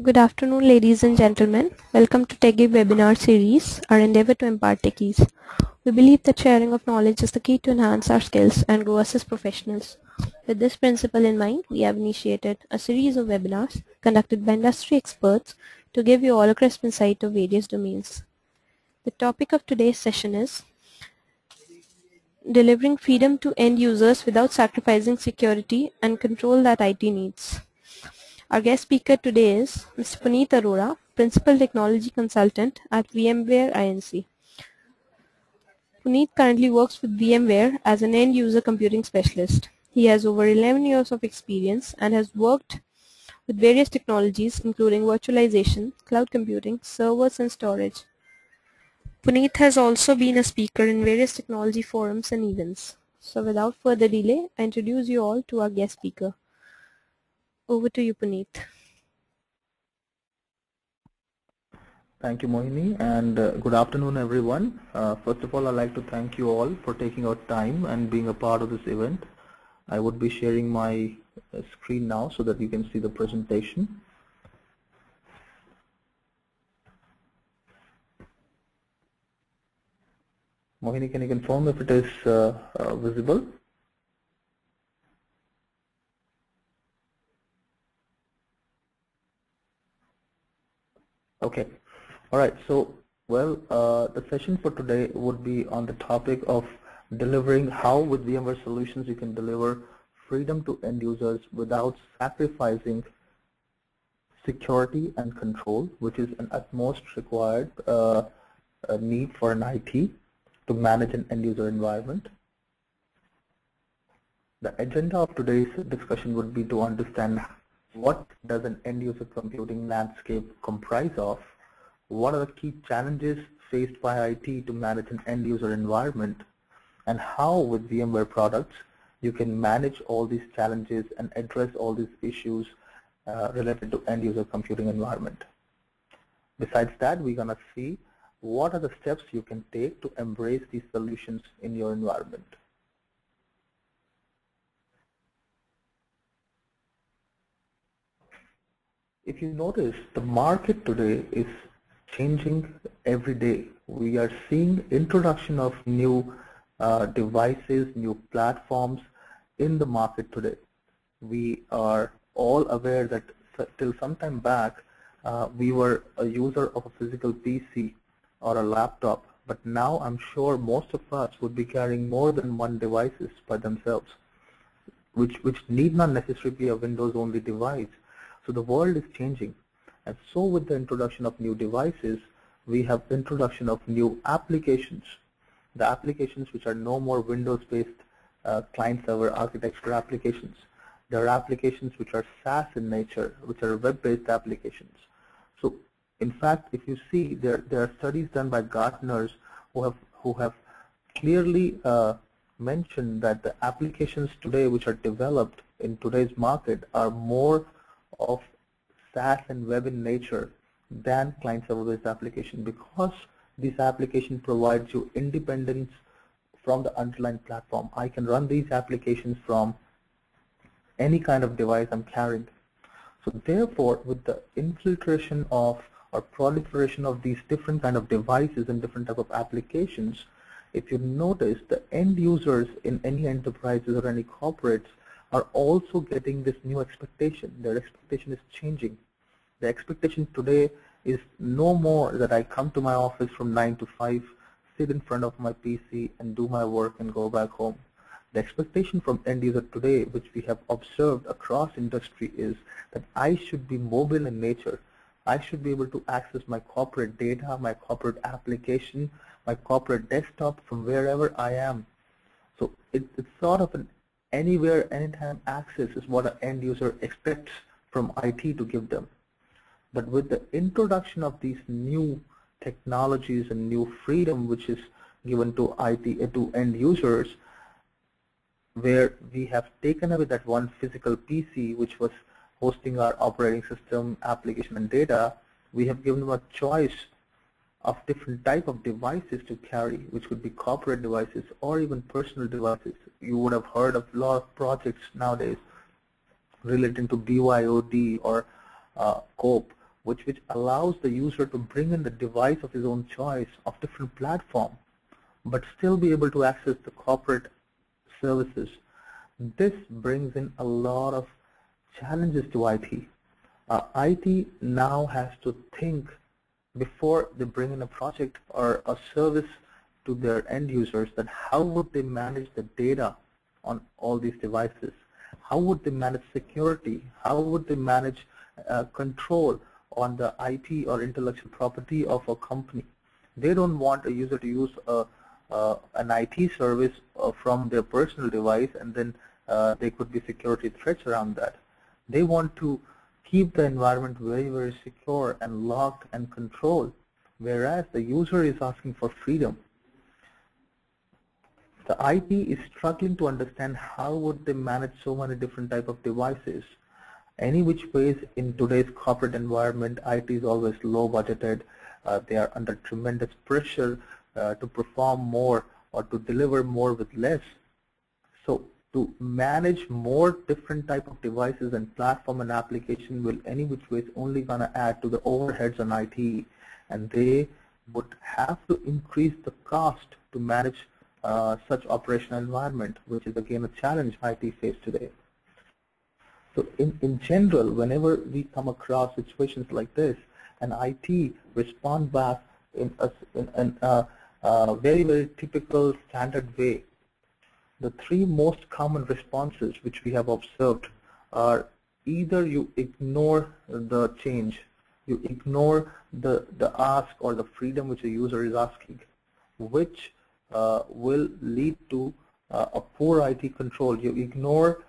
Good afternoon, ladies and gentlemen. Welcome to TechGig webinar series, our endeavor to impart techies. We believe that sharing of knowledge is the key to enhance our skills and grow us as professionals. With this principle in mind, we have initiated a series of webinars conducted by industry experts to give you all a crisp insight of various domains. The topic of today's session is delivering freedom to end users without sacrificing security and control that IT needs. Our guest speaker today is Mr. Puneet Arora, Principal Technology Consultant at VMware Inc. Puneet currently works with VMware as an end-user computing specialist. He has over 11 years of experience and has worked with various technologies including virtualization, cloud computing, servers and storage. Puneet has also been a speaker in various technology forums and events. So without further delay, I introduce you all to our guest speaker. Over to you, Puneet. Thank you, Mohini, and good afternoon, everyone. First of all, I'd like to thank you all for taking out time and being a part of this event. I would be sharing my screen now so that you can see the presentation. Mohini, can you confirm if it is visible? Okay. All right, so, well, the session for today would be on the topic of delivering how with VMware solutions you can deliver freedom to end users without sacrificing security and control, which is an utmost required need for an IT to manage an end user environment. The agenda of today's discussion would be to understand what does an end user computing landscape comprise of, what are the key challenges faced by IT to manage an end user environment, and how with VMware products you can manage all these challenges and address all these issues related to end user computing environment. Besides that, we're going to see what are the steps you can take to embrace these solutions in your environment. If you notice, the market today is changing every day. We are seeing introduction of new devices, new platforms in the market today. We are all aware that till some time back, we were a user of a physical PC or a laptop, but now I'm sure most of us would be carrying more than one devices by themselves, which need not necessarily be a Windows-only device. So the world is changing. And so with the introduction of new devices, we have introduction of new applications. The applications which are no more Windows-based client-server architecture applications. There are applications which are SaaS in nature, which are web-based applications. So in fact, if you see, there are studies done by Gartners who have clearly mentioned that the applications today which are developed in today's market are more of SaaS and web in nature than client-server-based application, because this application provides you independence from the underlying platform. I can run these applications from any kind of device I'm carrying. So therefore, with the infiltration of or proliferation of these different kind of devices and different type of applications, if you notice, the end users in any enterprises or any corporates are also getting this new expectation. Their expectation is changing. The expectation today is no more that I come to my office from 9 to 5, sit in front of my PC and do my work and go back home. The expectation from end user today, which we have observed across industry, is that I should be mobile in nature. I should be able to access my corporate data, my corporate application, my corporate desktop from wherever I am. So it's sort of an anywhere, anytime access is what an end user expects from IT to give them. But with the introduction of these new technologies and new freedom which is given to IT to end users, where we have taken away that one physical PC which was hosting our operating system, application and data, we have given them a choice of different type of devices to carry, which could be corporate devices or even personal devices. You would have heard of a lot of projects nowadays relating to BYOD or COPE, which allows the user to bring in the device of his own choice of different platform, but still be able to access the corporate services. This brings in a lot of challenges to IT. IT now has to think before they bring in a project or a service to their end users, that how would they manage the data on all these devices? How would they manage security? How would they manage control on the IP or intellectual property of a company? They don't want a user to use an IT service from their personal device, and then there could be security threats around that. They want to keep the environment very, very secure and locked and controlled, whereas the user is asking for freedom. The IT is struggling to understand how would they manage so many different type of devices. Any which ways in today's corporate environment, IT is always low budgeted. They are under tremendous pressure to perform more or to deliver more with less. So to manage more different type of devices and platform and application will any which ways only gonna add to the overheads on IT, and they would have to increase the cost to manage such operational environment, which is again a challenge IT face today. So in general, whenever we come across situations like this, and IT respond back in a very, very typical standard way, the three most common responses which we have observed are either you ignore the change, you ignore the ask or the freedom which the user is asking, which will lead to a poor IT control. You ignore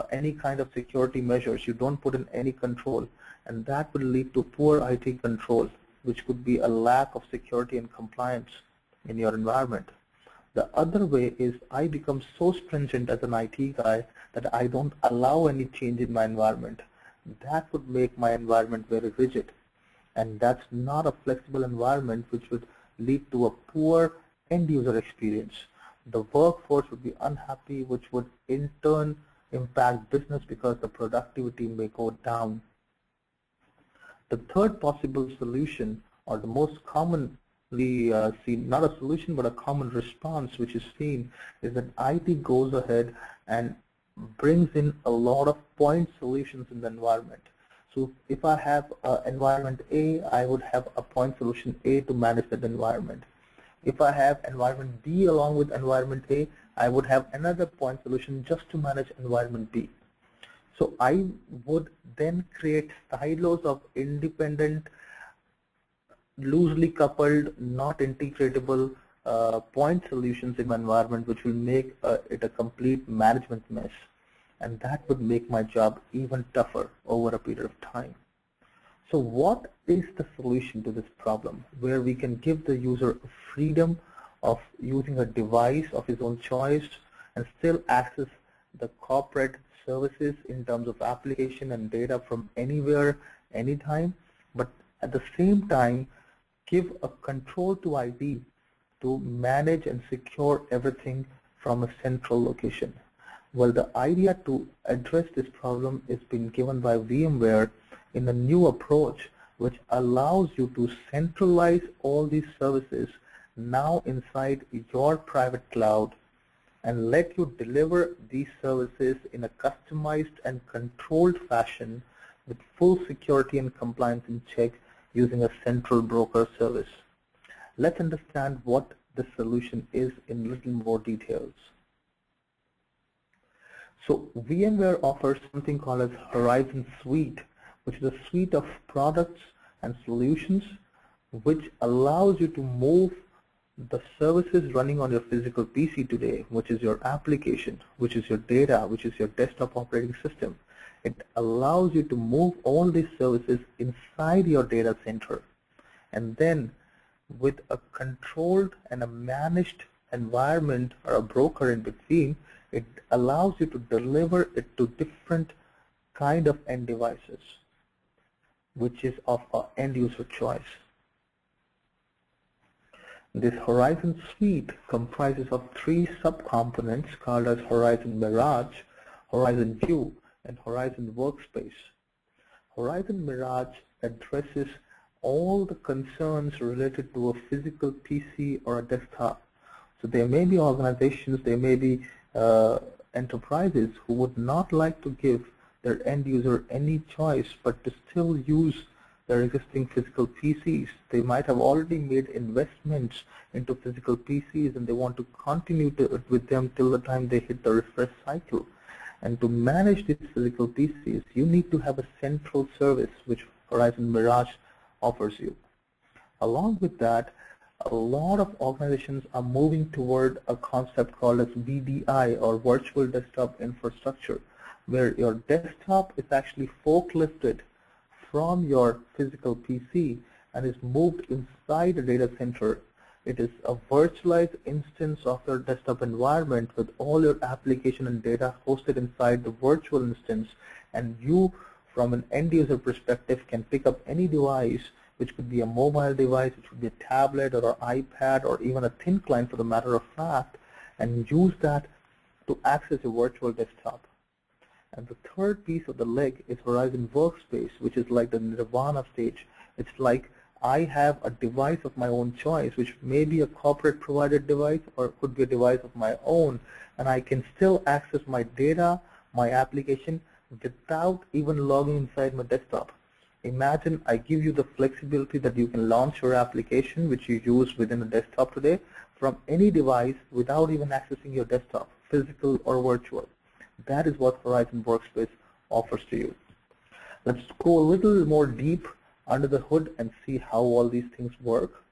any kind of security measures, you don't put in any control, and that will lead to poor IT control, which could be a lack of security and compliance in your environment. The other way is I become so stringent as an IT guy that I don't allow any change in my environment. That would make my environment very rigid, and that's not a flexible environment, which would lead to a poor end user experience. The workforce would be unhappy, which would in turn impact business because the productivity may go down. The third possible solution, or the most commonly seen, not a solution but a common response which is seen, is that IT goes ahead and brings in a lot of point solutions in the environment. So if I have environment A, I would have a point solution A to manage that environment. If I have environment B along with environment A, I would have another point solution just to manage environment B. So I would then create silos of independent, loosely coupled, not integratable point solutions in my environment, which will make it a complete management mess. And that would make my job even tougher over a period of time. So what is the solution to this problem, where we can give the user freedom of using a device of his own choice and still access the corporate services in terms of application and data from anywhere, anytime, but at the same time give a control to IT to manage and secure everything from a central location? Well, the idea to address this problem is being given by VMware in a new approach, which allows you to centralize all these services now inside your private cloud and let you deliver these services in a customized and controlled fashion with full security and compliance in check using a central broker service. Let's understand what the solution is in little more details. So VMware offers something called as Horizon Suite, which is a suite of products and solutions which allows you to move the services running on your physical PC today, which is your application, which is your data, which is your desktop operating system. It allows you to move all these services inside your data center, and then with a controlled and a managed environment or a broker in between, it allows you to deliver it to different kind of end devices, which is of our end user choice. This Horizon Suite comprises of three subcomponents called as Horizon Mirage, Horizon View, and Horizon Workspace. Horizon Mirage addresses all the concerns related to a physical PC or a desktop. So there may be organizations, there may be enterprises who would not like to give their end user any choice but to still use their existing physical PCs. They might have already made investments into physical PCs and they want to continue with them till the time they hit the refresh cycle. And to manage these physical PCs, you need to have a central service which Horizon Mirage offers you. Along with that, a lot of organizations are moving toward a concept called as VDI, or Virtual Desktop Infrastructure, where your desktop is actually forklifted from your physical PC and is moved inside a data center. It is a virtualized instance of your desktop environment with all your application and data hosted inside the virtual instance, and you, from an end user perspective, can pick up any device, which could be a mobile device, which could be a tablet or an iPad or even a thin client for the matter of fact, and use that to access a virtual desktop. And the third piece of the leg is Horizon Workspace, which is like the nirvana stage. It's like I have a device of my own choice, which may be a corporate provided device or could be a device of my own, and I can still access my data, my application, without even logging inside my desktop. Imagine I give you the flexibility that you can launch your application, which you use within a desktop today, from any device without even accessing your desktop, physical or virtual. That is what Horizon Workspace offers to you. Let's go a little more deep under the hood and see how all these things work.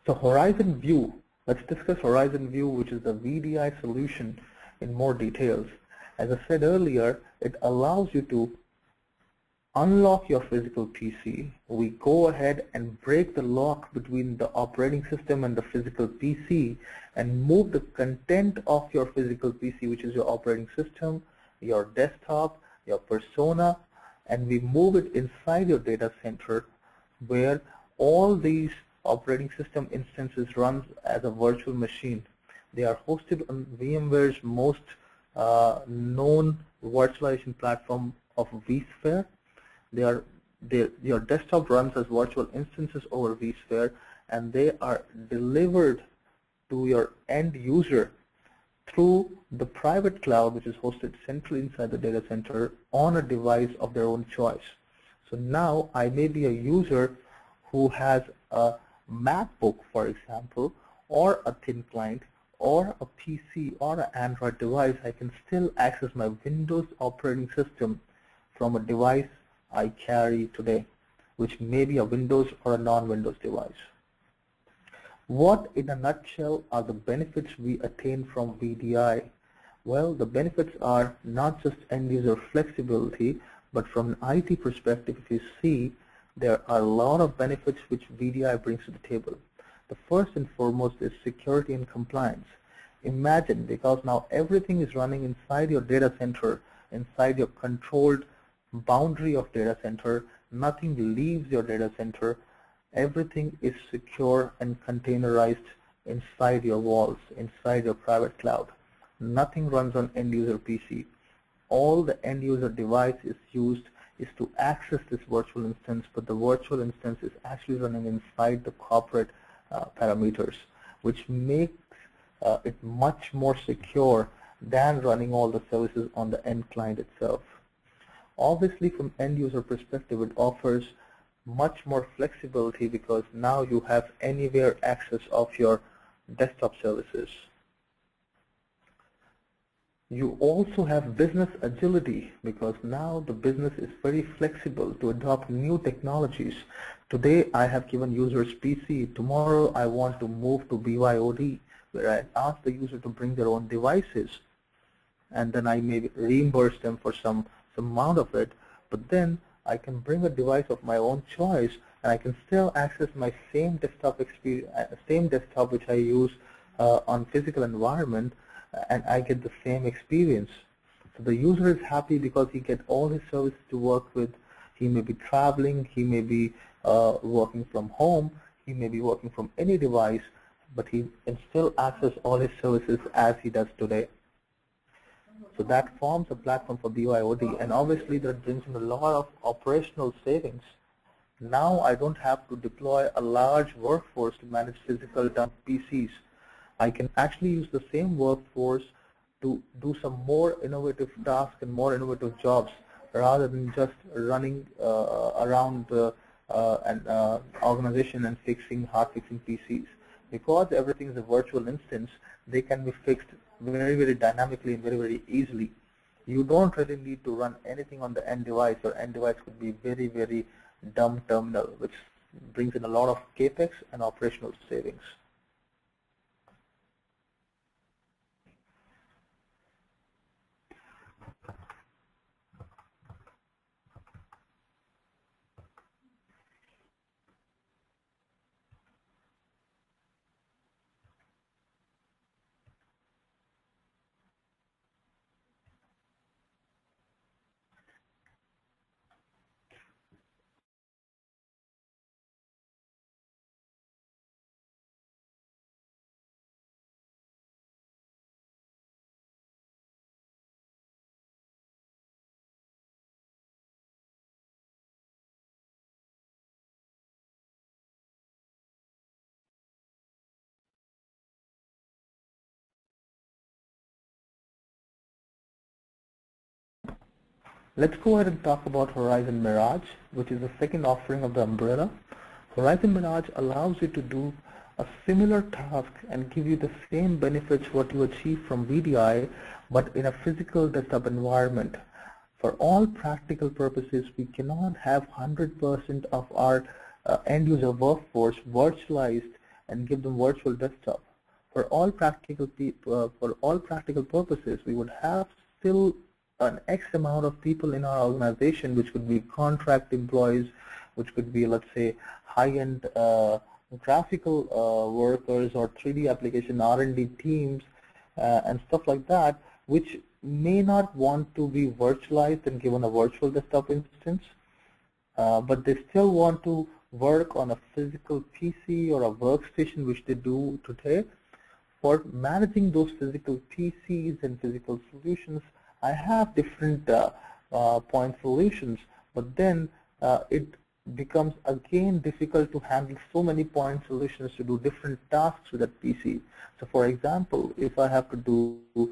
So Horizon View, let's discuss Horizon View, which is the VDI solution, in more details. As I said earlier, it allows you to unlock your physical PC. We go ahead and break the lock between the operating system and the physical PC and move the content of your physical PC, which is your operating system, your desktop, your persona, and we move it inside your data center where all these operating system instances run as a virtual machine. They are hosted on VMware's most known virtualization platform of vSphere. Your desktop runs as virtual instances over vSphere, and they are delivered to your end user through the private cloud, which is hosted centrally inside the data center on a device of their own choice. So now I may be a user who has a MacBook, for example, or a thin client, or a PC or an Android device. I can still access my Windows operating system from a device I carry today, which may be a Windows or a non-Windows device. What, in a nutshell, are the benefits we attain from VDI? Well, the benefits are not just end-user flexibility, but from an IT perspective, if you see, there are a lot of benefits which VDI brings to the table. The first and foremost is security and compliance. Imagine, because now everything is running inside your data center, inside your controlled boundary of data center, nothing leaves your data center, everything is secure and containerized inside your walls, inside your private cloud. Nothing runs on end user PC. All the end user device is used is to access this virtual instance, but the virtual instance is actually running inside the corporate parameters, which makes it much more secure than running all the services on the end client itself. Obviously, from end user perspective, it offers much more flexibility because now you have anywhere access of your desktop services. You also have business agility because now the business is very flexible to adopt new technologies. Today I have given users PC. Tomorrow I want to move to BYOD, where I ask the user to bring their own devices, and then I may reimburse them for some amount of it, but then I can bring a device of my own choice and I can still access my same desktop experience, same desktop which I use on physical environment, and I get the same experience. So the user is happy because he gets all his services to work with. He may be traveling, he may be working from home, he may be working from any device, but he can still access all his services as he does today. So that forms a platform for BYOD, and obviously that brings in a lot of operational savings. Now I don't have to deploy a large workforce to manage physical dump PCs. I can actually use the same workforce to do some more innovative tasks and more innovative jobs rather than just running around an organization and hard fixing PCs. Because everything is a virtual instance, they can be fixed very, very dynamically and very, very easily. You don't really need to run anything on the end device. Your end device could be very, very dumb terminal, which brings in a lot of capex and operational savings. Let's go ahead and talk about Horizon Mirage, which is the second offering of the umbrella. Horizon Mirage allows you to do a similar task and give you the same benefits what you achieve from VDI, but in a physical desktop environment. For all practical purposes, we cannot have 100% of our end user workforce virtualized and give them virtual desktop. For all practical purposes, we would have still an X amount of people in our organization, which could be contract employees, which could be, let's say, high-end graphical workers or 3D application R&D teams and stuff like that, which may not want to be virtualized and given a virtual desktop instance, but they still want to work on a physical PC or a workstation, which they do today. For managing those physical PCs and physical solutions, I have different point solutions, but then it becomes again difficult to handle so many point solutions to do different tasks with that PC. So for example, if I have to do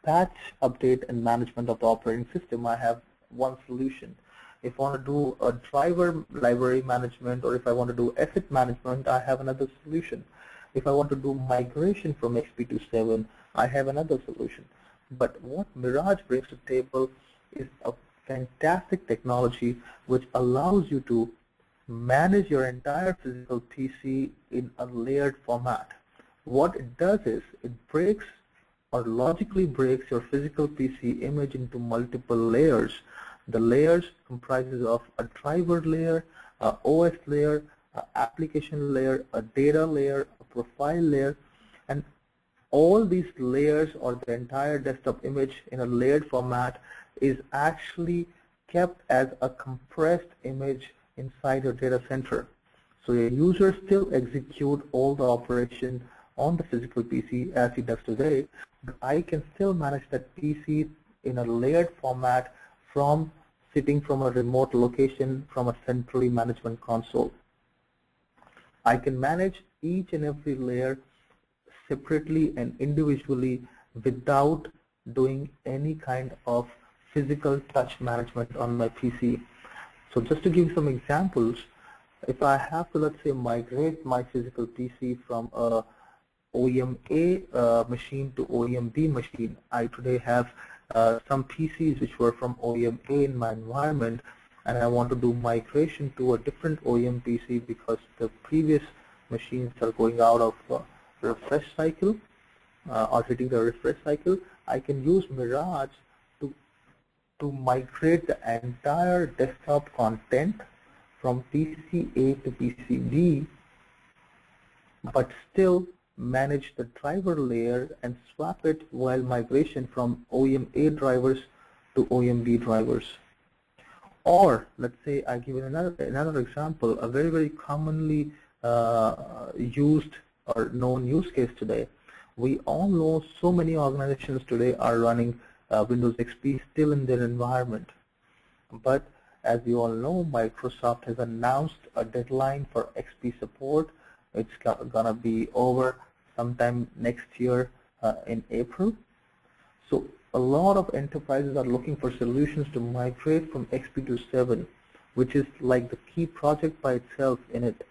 patch update and management of the operating system, I have one solution. If I want to do a driver library management, or if I want to do asset management, I have another solution. If I want to do migration from XP to 7, I have another solution. But what Mirage brings to the table is a fantastic technology which allows you to manage your entire physical PC in a layered format. What it does is it breaks or logically breaks your physical PC image into multiple layers. The layers comprises of a driver layer, a OS layer, an application layer, a data layer, a profile layer, and all these layers or the entire desktop image in a layered format is actually kept as a compressed image inside your data center. So your user still execute all the operation on the physical PC as he does today, but I can still manage that PC in a layered format from sitting from a remote location from a centrally management console. I can manage each and every layer separately and individually without doing any kind of physical touch management on my PC. So just to give you some examples, if I have to, let's say, migrate my physical PC from a OEM A machine to OEM B machine, I today have some PCs which were from OEM A in my environment, and I want to do migration to a different OEM PC because the previous machines are going out of refresh cycle or hitting the refresh cycle. I can use Mirage to migrate the entire desktop content from PC A to PC B, but still manage the driver layer and swap it while migration from OEM A drivers to OEM B drivers. Or let's say I give you another example, a very, very commonly used or known use case today. We all know so many organizations today are running Windows XP still in their environment. But as you all know, Microsoft has announced a deadline for XP support. It's gonna be over sometime next year in April. So a lot of enterprises are looking for solutions to migrate from XP to 7, which is like the key project by itself in it.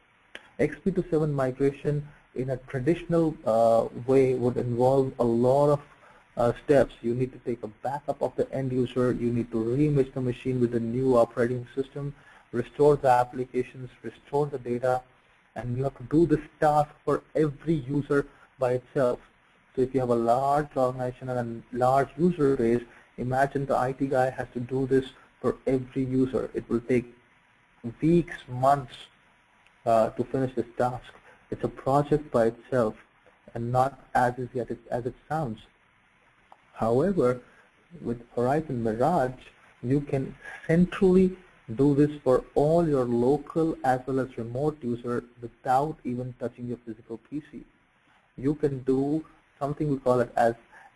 XP to 7 migration in a traditional way would involve a lot of steps. You need to take a backup of the end user, you need to reimage the machine with the new operating system, restore the applications, restore the data, and you have to do this task for every user by itself. So if you have a large organization and a large user base, imagine the IT guy has to do this for every user. It will take weeks, months to finish this task. It's a project by itself and not as easy as it sounds. However, with Horizon Mirage, you can centrally do this for all your local as well as remote user without even touching your physical PC. You can do something we call it as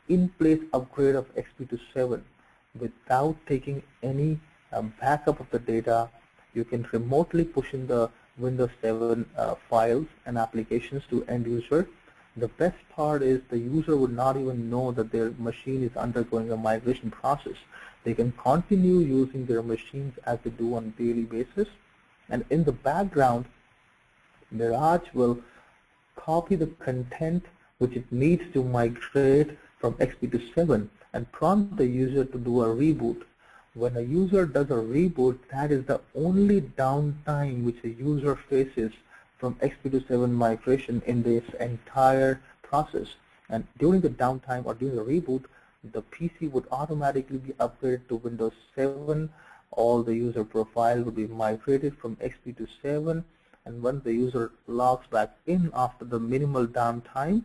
in-place upgrade of XP to 7 without taking any backup of the data. You can remotely push in the Windows 7 files and applications to end user. The best part is the user would not even know that their machine is undergoing a migration process. They can continue using their machines as they do on a daily basis, and in the background Mirage will copy the content which it needs to migrate from XP to 7 and prompt the user to do a reboot. When a user does a reboot, that is the only downtime which a user faces from XP to 7 migration in this entire process. And during the downtime or during the reboot, the PC would automatically be upgraded to Windows 7. All the user profile would be migrated from XP to 7. And when the user logs back in after the minimal downtime,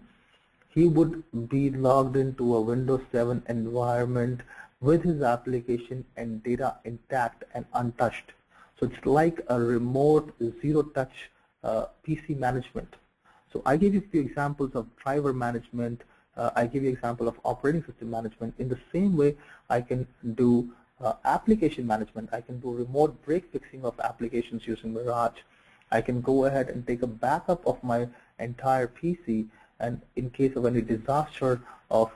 he would be logged into a Windows 7 environment with his application and data intact and untouched. So it's like a remote zero-touch PC management. So I gave you a few examples of driver management. I give you an example of operating system management. In the same way, I can do application management. I can do remote break fixing of applications using Mirage. I can go ahead and take a backup of my entire PC, and in case of any disaster of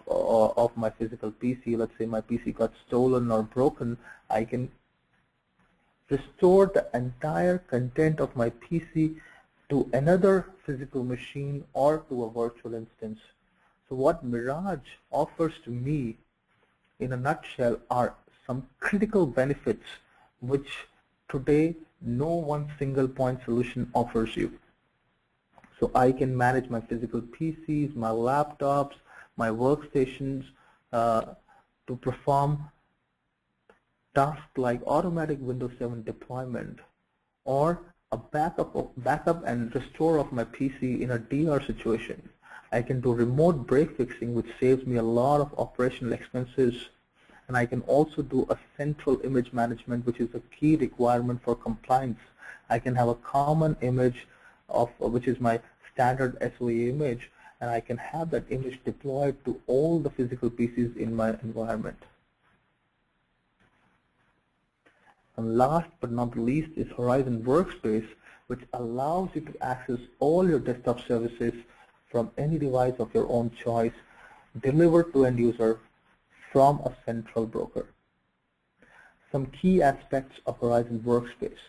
my physical PC, let's say my PC got stolen or broken, I can restore the entire content of my PC to another physical machine or to a virtual instance. So what Mirage offers to me in a nutshell are some critical benefits which today no one single point solution offers you. So I can manage my physical PCs, my laptops, my workstations to perform tasks like automatic Windows 7 deployment or a backup and restore of my PC in a DR situation. I can do remote break fixing, which saves me a lot of operational expenses, and I can also do a central image management, which is a key requirement for compliance. I can have a common image of which is my standard SOA image, and I can have that image deployed to all the physical PCs in my environment. And last but not least is Horizon Workspace, which allows you to access all your desktop services from any device of your own choice, delivered to end user from a central broker. Some key aspects of Horizon Workspace.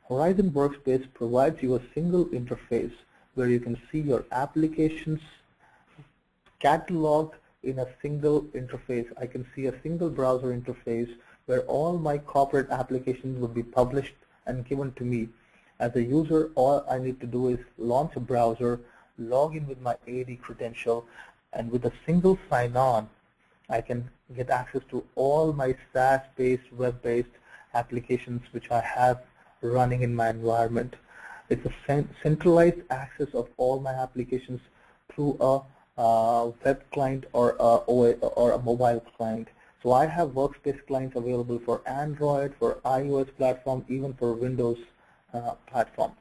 Horizon Workspace provides you a single interface where you can see your applications cataloged in a single interface. I can see a single browser interface where all my corporate applications will be published and given to me. As a user, all I need to do is launch a browser, log in with my AD credential, and with a single sign-on, I can get access to all my SaaS-based, web-based applications which I have running in my environment. It's a centralized access of all my applications through a web client or a mobile client. So I have Workspace clients available for Android, for iOS platform, even for Windows platform.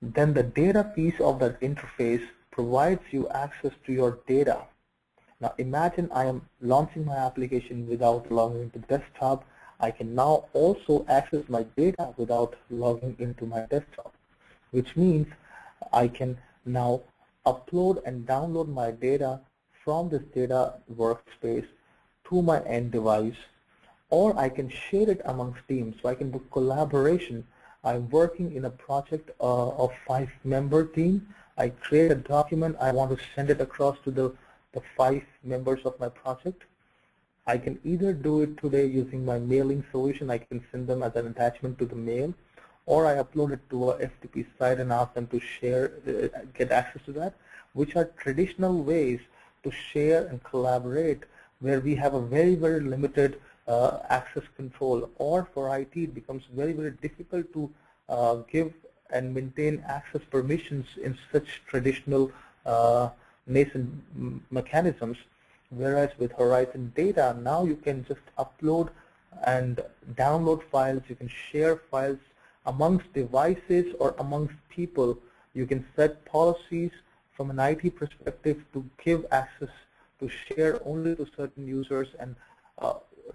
Then the data piece of that interface provides you access to your data. Now imagine I am launching my application without logging into desktop. I can now also access my data without logging into my desktop, which means I can now upload and download my data from this data workspace to my end device, or I can share it amongst teams. So I can do collaboration. I'm working in a project of 5-member team. I create a document. I want to send it across to the 5 members of my project. I can either do it today using my mailing solution. I can send them as an attachment to the mail, or I upload it to a FTP site and ask them to share, get access to that, which are traditional ways to share and collaborate where we have a very, very limited access control, or for IT it becomes very, very difficult to give and maintain access permissions in such traditional nascent mechanisms. Whereas with Horizon Data, now you can just upload and download files, you can share files amongst devices or amongst people. You can set policies from an IT perspective to give access, to share only to certain users and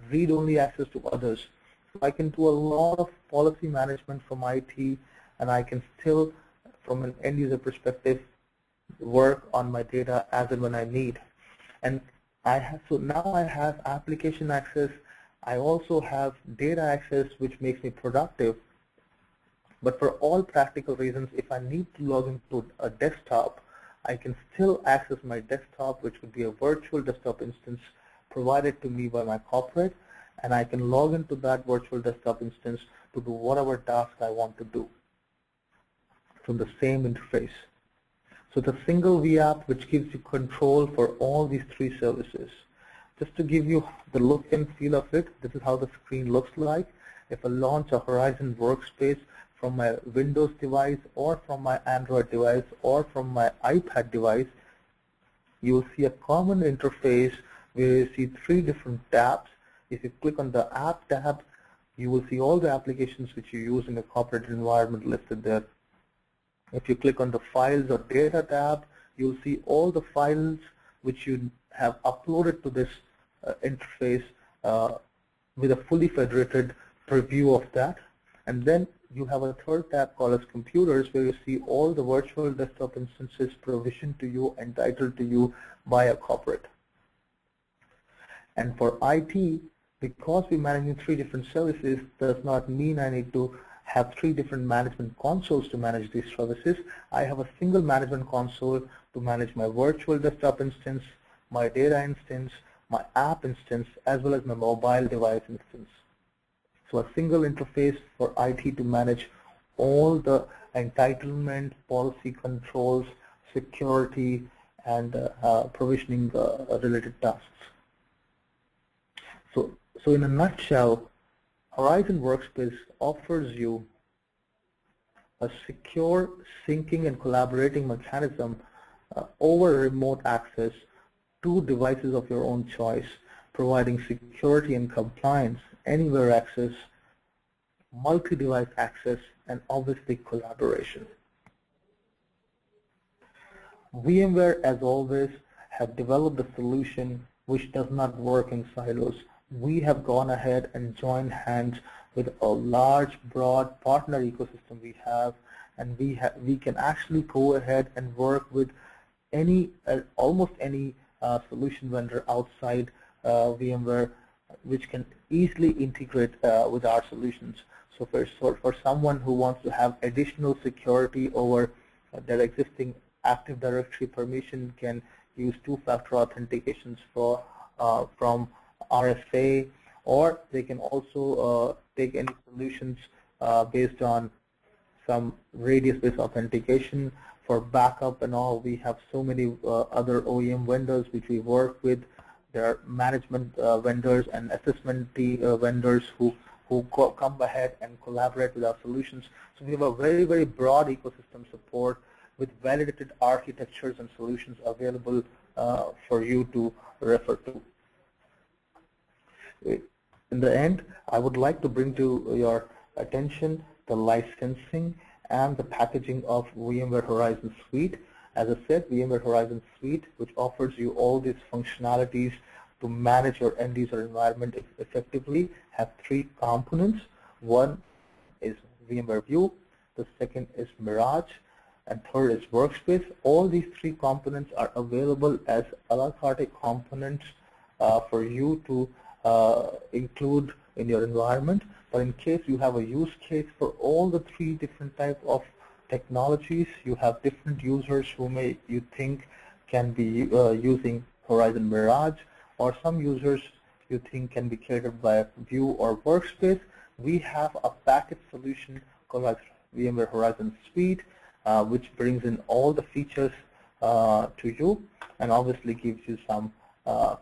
read-only access to others. So I can do a lot of policy management from IT, and I can still, from an end-user perspective, work on my data as and when I need. And so now I have application access. I also have data access, which makes me productive. But for all practical reasons, if I need to log into a desktop, I can still access my desktop, which would be a virtual desktop instance provided to me by my corporate, and I can log into that virtual desktop instance to do whatever task I want to do from the same interface. So the single vApp, which gives you control for all these 3 services. Just to give you the look and feel of it, this is how the screen looks like. If I launch a Horizon Workspace from my Windows device or from my Android device or from my iPad device, you will see a common interface where you see 3 different tabs. If you click on the App tab, you will see all the applications which you use in a corporate environment listed there. If you click on the Files or Data tab, you'll see all the files which you have uploaded to this interface with a fully federated preview of that. And then you have a third tab called as Computers, where you see all the virtual desktop instances provisioned to you, entitled to you by a corporate. And for IT, because we're managing 3 different services, does not mean I need to have 3 different management consoles to manage these services. I have a single management console to manage my virtual desktop instance, my data instance, my app instance, as well as my mobile device instance. So a single interface for IT to manage all the entitlement, policy controls, security, and provisioning related tasks. So in a nutshell, Horizon Workspace offers you a secure syncing and collaborating mechanism over remote access to devices of your own choice, providing security and compliance, anywhere access, multi-device access, and obviously collaboration. VMware, as always, have developed a solution which does not work in silos. We have gone ahead and joined hands with a large, broad partner ecosystem we have, and we can actually go ahead and work with any, almost any solution vendor outside VMware, which can easily integrate with our solutions. So for someone who wants to have additional security over their existing Active Directory permission, can use 2-factor authentications from RSA, or they can also take any solutions based on some radius-based authentication for backup and all. We have so many other OEM vendors which we work with. There are management vendors and assessment vendors who come ahead and collaborate with our solutions. So we have a very, very broad ecosystem support with validated architectures and solutions available for you to refer to. In the end, I would like to bring to your attention the licensing and the packaging of VMware Horizon Suite. As I said, VMware Horizon Suite, which offers you all these functionalities to manage your end user environment effectively, have three components. One is VMware View, the second is Mirage, and third is Workspace. All these three components are available as a la carte components for you to include in your environment. But in case you have a use case for all the three different types of technologies, you have different users who you think can be using Horizon Mirage, or some users you think can be catered by View or Workspace. We have a package solution called VMware Horizon Suite, which brings in all the features to you and obviously gives you some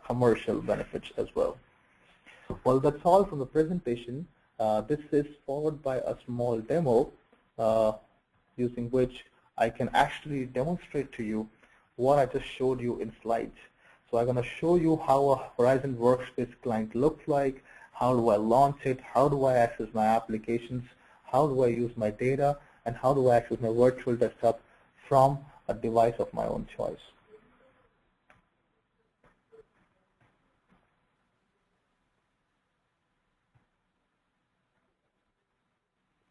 commercial benefits as well. Well, that's all from the presentation. This is followed by a small demo using which I can actually demonstrate to you what I just showed you in slides. So I'm going to show you how a Horizon Workspace client looks like, how do I launch it, how do I access my applications, how do I use my data, and how do I access my virtual desktop from a device of my own choice.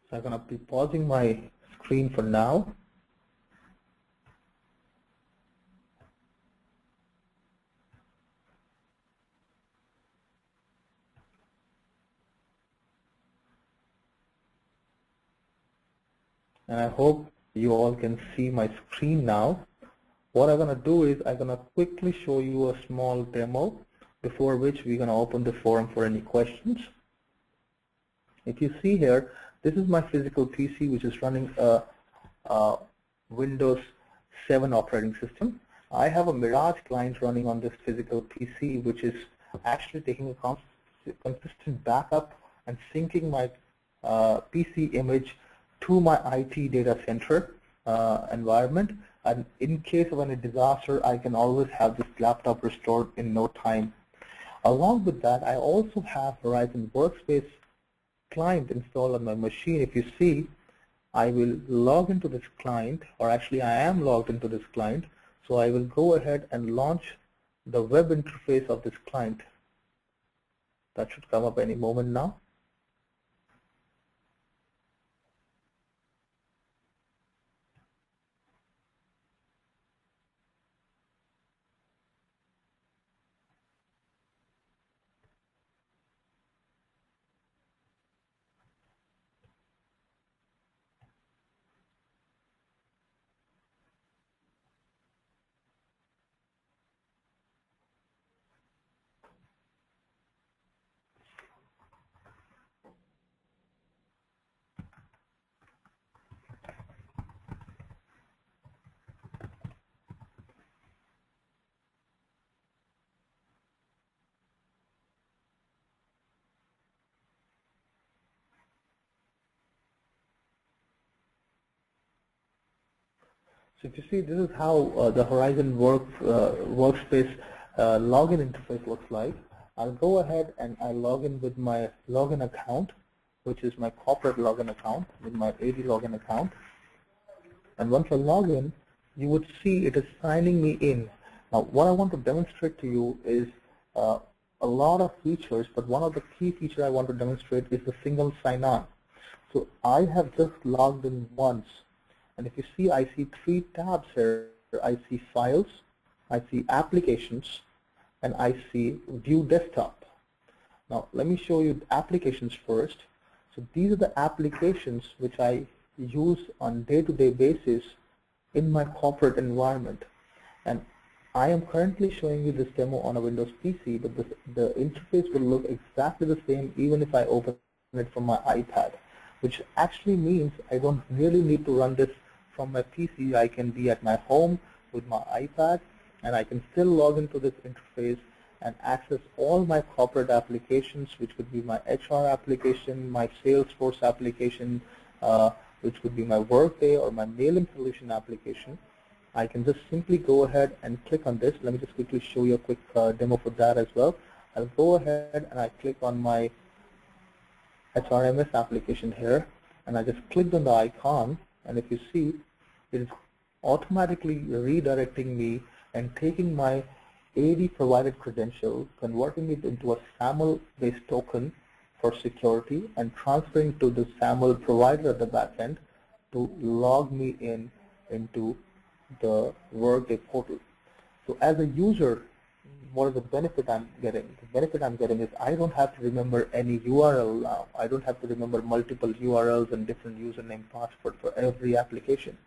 So I'm going to be pausing my screen for now. And I hope you all can see my screen now. What I'm going to do is I'm going to quickly show you a small demo, before which we're going to open the forum for any questions. If you see here, this is my physical PC, which is running a Windows 7 operating system. I have a Mirage client running on this physical PC, which is actually taking a consistent backup and syncing my PC image to my IT data center environment. And in case of any disaster, I can always have this laptop restored in no time. Along with that, I also have Horizon Workspace client installed on my machine. If you see, I will log into this client, or actually I am logged into this client. So I will go ahead and launch the web interface of this client. That should come up any moment now. So if you see, this is how the Horizon Workspace login interface looks like. I'll go ahead and I log in with my login account, which is my corporate login account, with my AD login account. And once I log in, you would see it is signing me in. Now, what I want to demonstrate to you is a lot of features, but one of the key features I want to demonstrate is the single sign-on. So I have just logged in once. And if you see, I see three tabs here. I see files, I see applications, and I see view desktop. Now, let me show you the applications first. So these are the applications which I use on day-to-day basis in my corporate environment. And I am currently showing you this demo on a Windows PC, but the interface will look exactly the same even if I open it from my iPad, which actually means I don't really need to run this from my PC. I can be at my home with my iPad, and I can still log into this interface and access all my corporate applications, which would be my HR application, my Salesforce application, which would be my Workday or my mailing solution application. I can just simply go ahead and click on this. Let me just quickly show you a quick demo for that as well. I'll go ahead and I click on my HRMS application here, and I just clicked on the icon, and if you see, it is automatically redirecting me and taking my AD provided credential, converting it into a SAML-based token for security, and transferring to the SAML provider at the backend to log me into the Workday portal. So as a user, what is the benefit I'm getting? The benefit I'm getting is I don't have to remember any URL now. I don't have to remember multiple URLs and different username password for every application.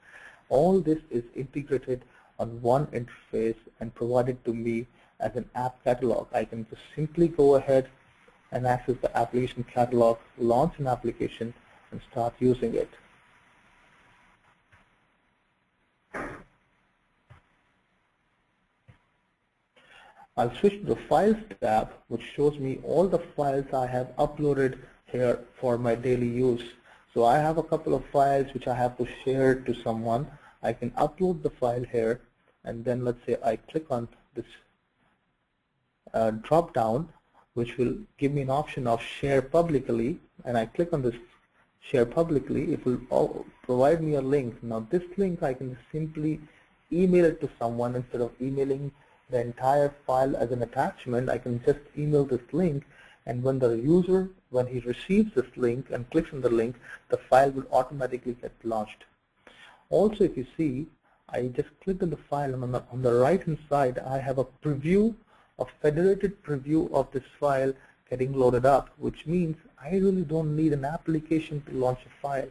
All this is integrated on one interface and provided to me as an app catalog. I can just simply go ahead and access the application catalog, launch an application, and start using it. I'll switch to the Files tab, which shows me all the files I have uploaded here for my daily use. So I have a couple of files which I have to share to someone. I can upload the file here, and then let's say I click on this drop down, which will give me an option of share publicly, and I click on this share publicly. It will provide me a link. Now this link I can simply email it to someone instead of emailing the entire file as an attachment. I can just email this link, and when the user, when he receives this link and clicks on the link, the file will automatically get launched. Also, if you see, I just clicked on the file, and on the right hand side I have a preview, a federated preview of this file getting loaded up, which means I really don't need an application to launch a file.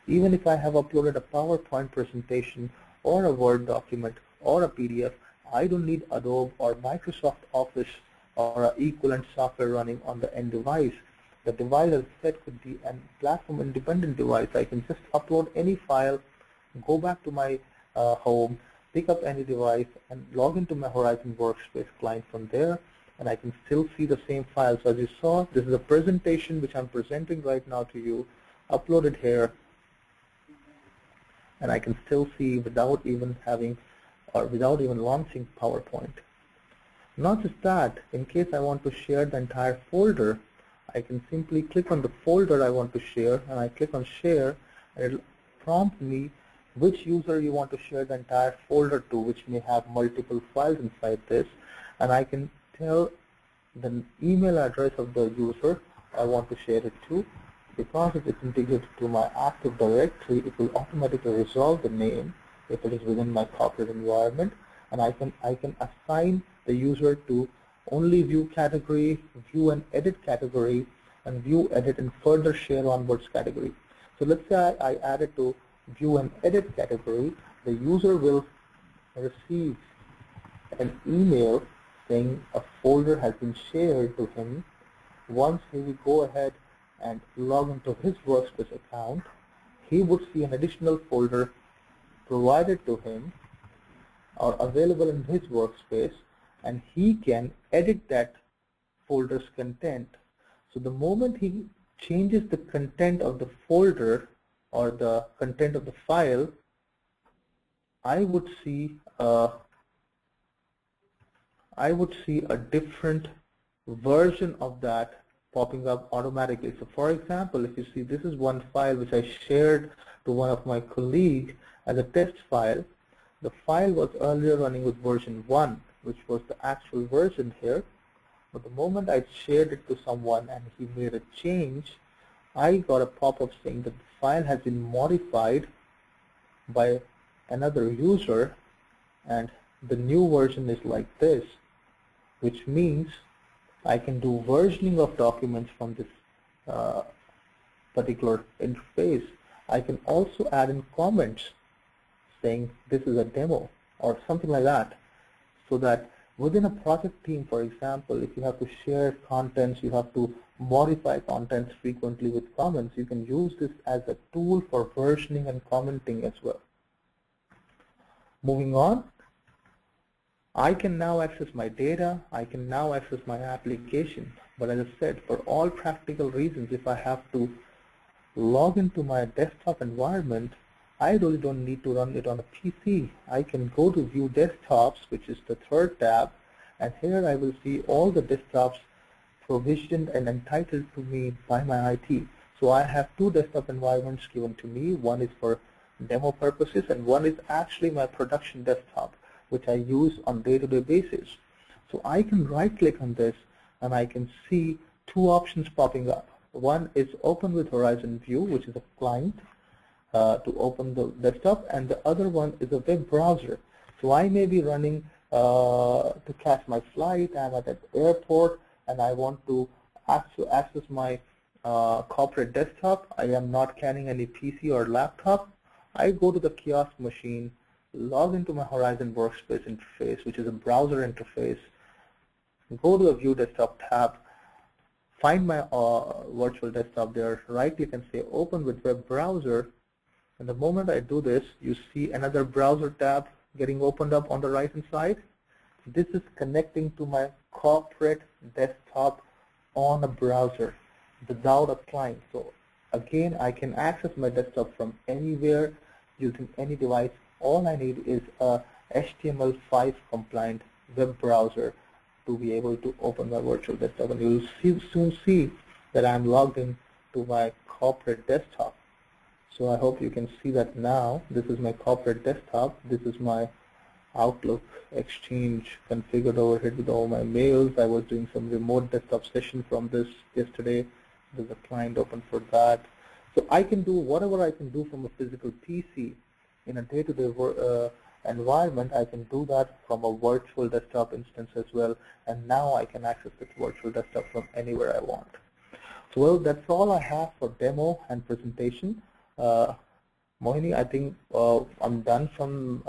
Even if I have uploaded a PowerPoint presentation or a Word document or a PDF, I don't need Adobe or Microsoft Office or an equivalent software running on the end device. The device, as I said, could be a platform independent device. I can just upload any file, go back to my home, pick up any device, and log into my Horizon Workspace client from there, and I can still see the same file. So as you saw, this is a presentation which I'm presenting right now to you, uploaded here, and I can still see without even having or without even launching PowerPoint. Not just that, in case I want to share the entire folder, I can simply click on the folder I want to share, and I click on share, and it will prompt me which user you want to share the entire folder to, which may have multiple files inside this, and I can tell the email address of the user I want to share it to. Because it is integrated to my Active Directory, it will automatically resolve the name if it is within my corporate environment, and I can assign the user to only view category, view and edit category, and view, edit, and further share onwards category. So let's say I add it to view and edit category. The user will receive an email saying a folder has been shared to him. Once he will go ahead and log into his Workspace account, he would see an additional folder provided to him or available in his Workspace, and he can edit that folder's content. So the moment he changes the content of the folder or the content of the file, I would see a different version of that popping up automatically. So for example, if you see, this is one file which I shared to one of my colleagues as a test file. The file was earlier running with version 1, which was the actual version here. But the moment I shared it to someone and he made a change, I got a pop-up saying that the file has been modified by another user, and the new version is like this, which means I can do versioning of documents from this particular interface. I can also add in comments saying this is a demo or something like that, so that within a project team, for example, if you have to share contents, you have to modify contents frequently with comments, you can use this as a tool for versioning and commenting as well. Moving on, I can now access my data, I can now access my application, but as I said, for all practical reasons, if I have to log into my desktop environment, I really don't need to run it on a PC. I can go to View Desktops, which is the third tab, and here I will see all the desktops provisioned and entitled to me by my IT. So I have two desktop environments given to me. One is for demo purposes, and one is actually my production desktop, which I use on day-to-day basis. So I can right-click on this, and I can see two options popping up. One is Open with Horizon View, which is a client to open the desktop, and the other one is a web browser. So I may be running to catch my flight. I'm at an airport, and I want to access my corporate desktop. I am not carrying any PC or laptop. I go to the kiosk machine, log into my Horizon Workspace interface, which is a browser interface, go to the View Desktop tab, find my virtual desktop there, right-click and say Open with Web Browser. And the moment I do this, you see another browser tab getting opened up on the right-hand side. This is connecting to my corporate desktop on a browser without a client. So again, I can access my desktop from anywhere using any device. All I need is a HTML5 compliant web browser to be able to open my virtual desktop, and you'll soon see that I'm logged in to my corporate desktop. So I hope you can see that now. This is my corporate desktop. This is my Outlook Exchange configured over here with all my mails. I was doing some remote desktop session from this yesterday. There's a client open for that. So I can do whatever I can do from a physical PC in a day-to-day environment. I can do that from a virtual desktop instance as well. And now I can access this virtual desktop from anywhere I want. So well, that's all I have for demo and presentation. Mohini, I think I'm done from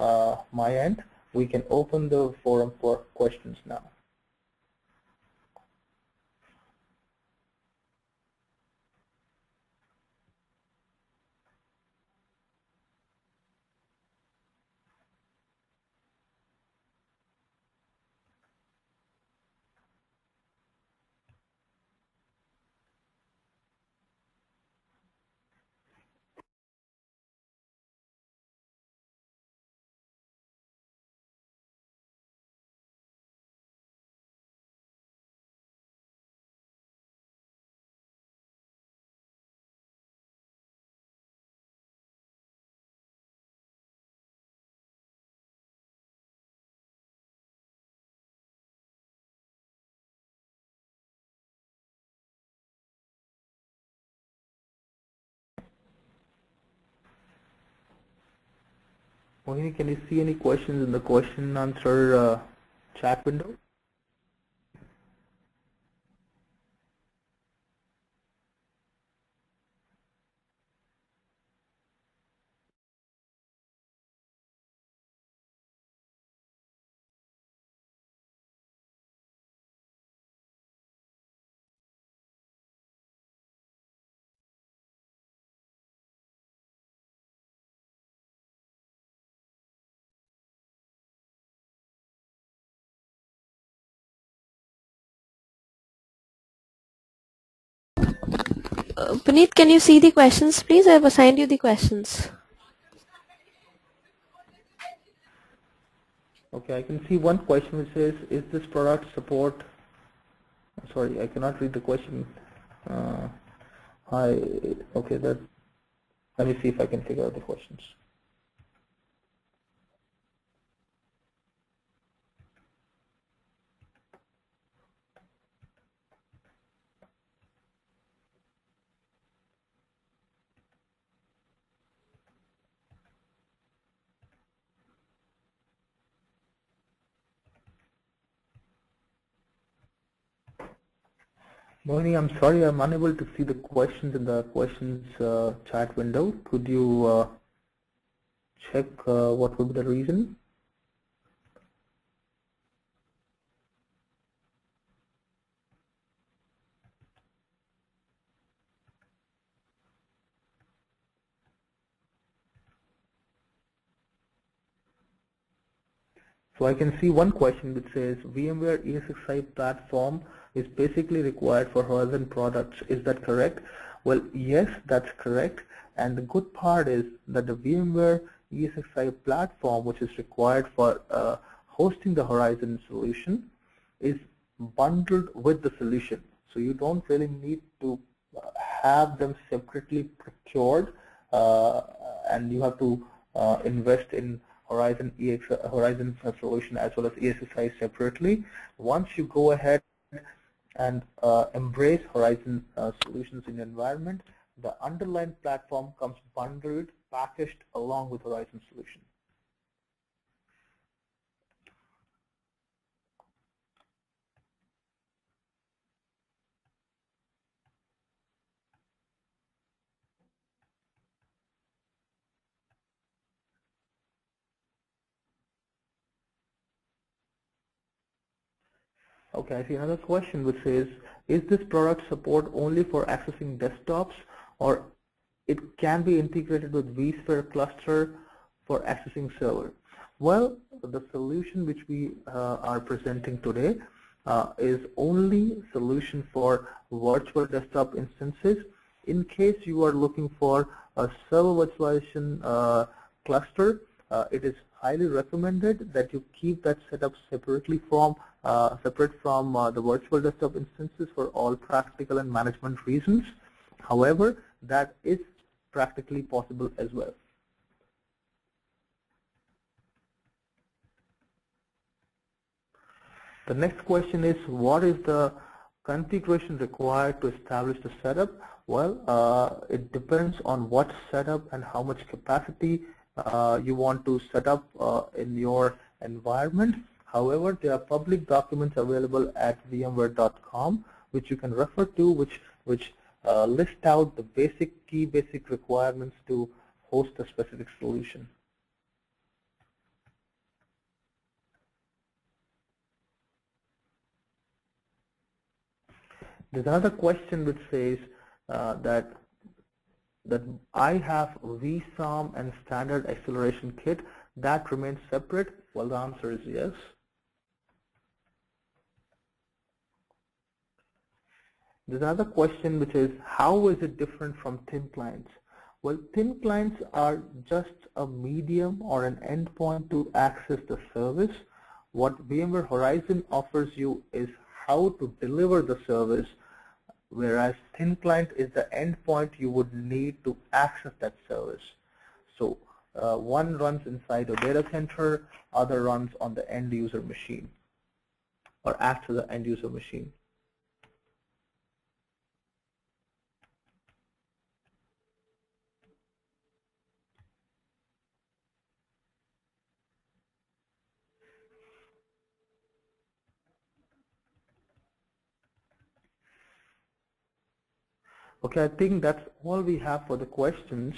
my end. We can open the forum for questions now. Mohini, can you see any questions in the question and answer chat window? Puneet, can you see the questions, please? I have assigned you the questions. Okay, I can see one question which says, is this product support? Sorry, I cannot read the question. Okay, let me see if I can figure out the questions. Mohini, I'm sorry, I'm unable to see the questions in the questions chat window. Could you check what would be the reason? So I can see one question which says VMware ESXi platform is basically required for Horizon products. Is that correct? Well, yes, that's correct. And the good part is that the VMware ESXi platform, which is required for hosting the Horizon solution, is bundled with the solution. So you don't really need to have them separately procured and you have to invest in Horizon solution as well as ESSi separately. Once you go ahead and embrace Horizon solutions in your environment, the underlying platform comes bundled, packaged along with Horizon solution. Okay, I see another question which says, is this product support only for accessing desktops, or it can be integrated with vSphere cluster for accessing server? Well, the solution which we are presenting today is only solution for virtual desktop instances. In case you are looking for a server virtualization cluster, it is highly recommended that you keep that setup separately from separate from the virtual desktop instances for all practical and management reasons. However, that is practically possible as well. The next question is, what is the configuration required to establish the setup? Well, it depends on what setup and how much capacity you want to set up in your environment. However, there are public documents available at vmware.com which you can refer to, which list out the key basic requirements to host a specific solution. There's another question which says that I have vSOM and standard acceleration kit that remains separate. Well, the answer is yes. There's another question which is, how is it different from thin clients? Well, thin clients are just a medium or an endpoint to access the service. What VMware Horizon offers you is how to deliver the service, whereas thin client is the endpoint you would need to access that service. So one runs inside a data center, other runs on the end user machine or after the end user machine. Okay, I think that's all we have for the questions.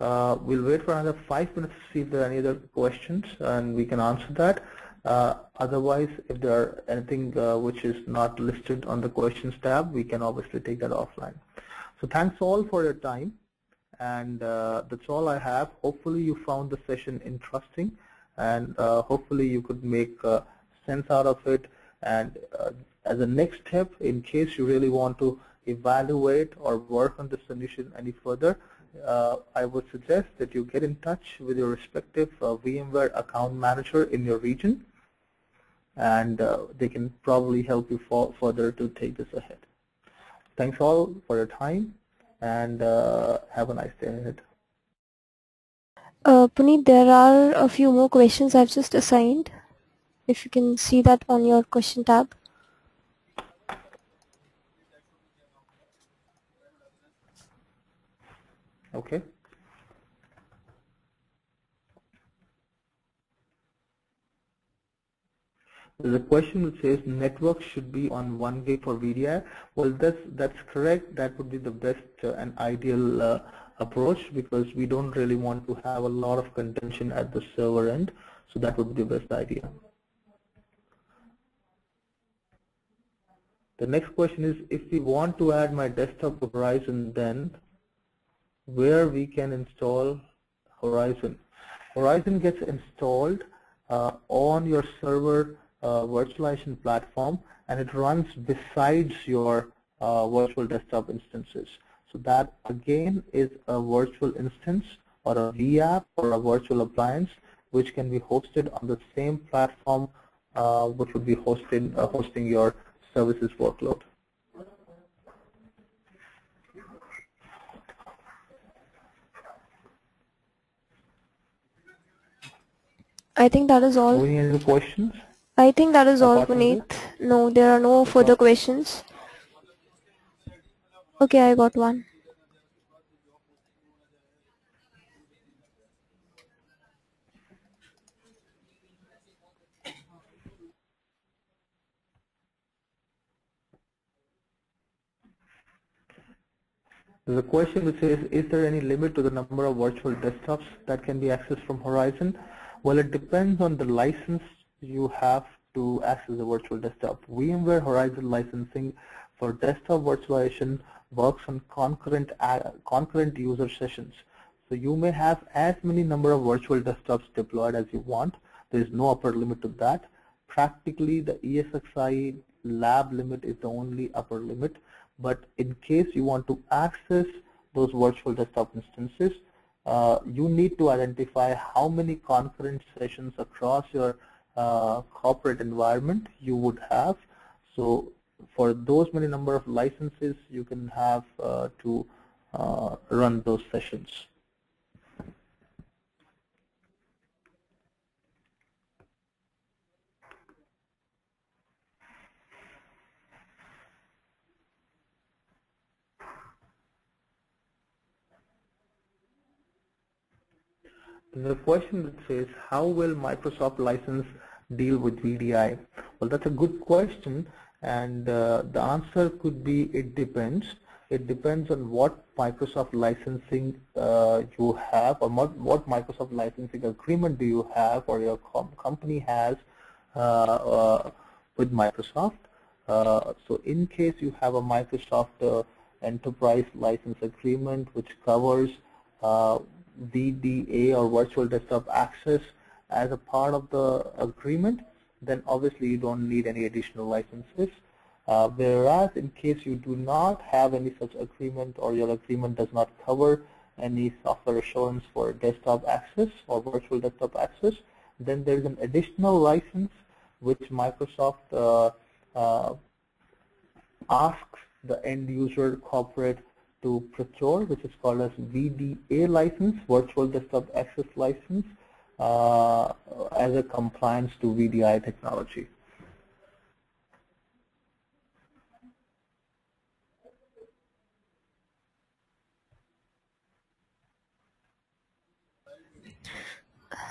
We'll wait for another 5 minutes to see if there are any other questions and we can answer that. Otherwise, if there are anything which is not listed on the questions tab, we can obviously take that offline. So thanks all for your time, and that's all I have. Hopefully you found the session interesting, and hopefully you could make sense out of it. And as a next step, in case you really want to evaluate or work on the solution any further, I would suggest that you get in touch with your respective VMware account manager in your region, and they can probably help you further to take this ahead. Thanks all for your time, and have a nice day ahead. Puneet, there are a few more questions I've just assigned. If you can see that on your question tab. Okay. There's a question that says network should be on 1 gig for VDI. Well, that's correct. That would be the best and ideal approach, because we don't really want to have a lot of contention at the server end. So that would be the best idea. The next question is, if we want to add my desktop to Horizon, then where we can install Horizon? Horizon gets installed on your server virtualization platform, and it runs besides your virtual desktop instances. So that again is a virtual instance or a VApp or a virtual appliance which can be hosted on the same platform which would be hosting your services workload. I think that is all. Do we have any questions I think that is all, apart from this? Puneet. No, there are no further questions. Okay, I got one. There's a question which says, is there any limit to the number of virtual desktops that can be accessed from Horizon? Well, it depends on the license you have to access a virtual desktop. VMware Horizon licensing for desktop virtualization works on concurrent user sessions. So you may have as many number of virtual desktops deployed as you want. There is no upper limit to that. Practically, the ESXi lab limit is the only upper limit. But in case you want to access those virtual desktop instances, you need to identify how many concurrent sessions across your corporate environment you would have. So for those many number of licenses, you can have to run those sessions. There's a question that says, how will Microsoft license deal with VDI? Well, that's a good question, and the answer could be it depends. It depends on what Microsoft licensing you have, or what Microsoft licensing agreement do you have, or your company has with Microsoft. So in case you have a Microsoft enterprise license agreement which covers VDA or virtual desktop access as a part of the agreement, then obviously you don't need any additional licenses. Whereas in case you do not have any such agreement, or your agreement does not cover any software assurance for desktop access or virtual desktop access, then there is an additional license which Microsoft asks the end user corporate to procure, which is called as VDA license, Virtual Desktop Access License, as a compliance to VDI technology.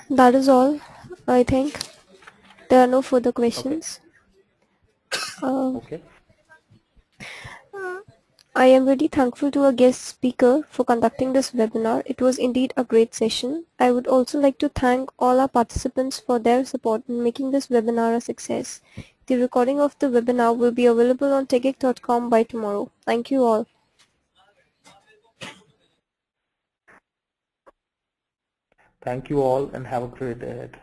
That is all, I think. There are no further questions. Okay. I am really thankful to our guest speaker for conducting this webinar. It was indeed a great session. I would also like to thank all our participants for their support in making this webinar a success. The recording of the webinar will be available on techgig.com by tomorrow. Thank you all. Thank you all, and have a great day ahead.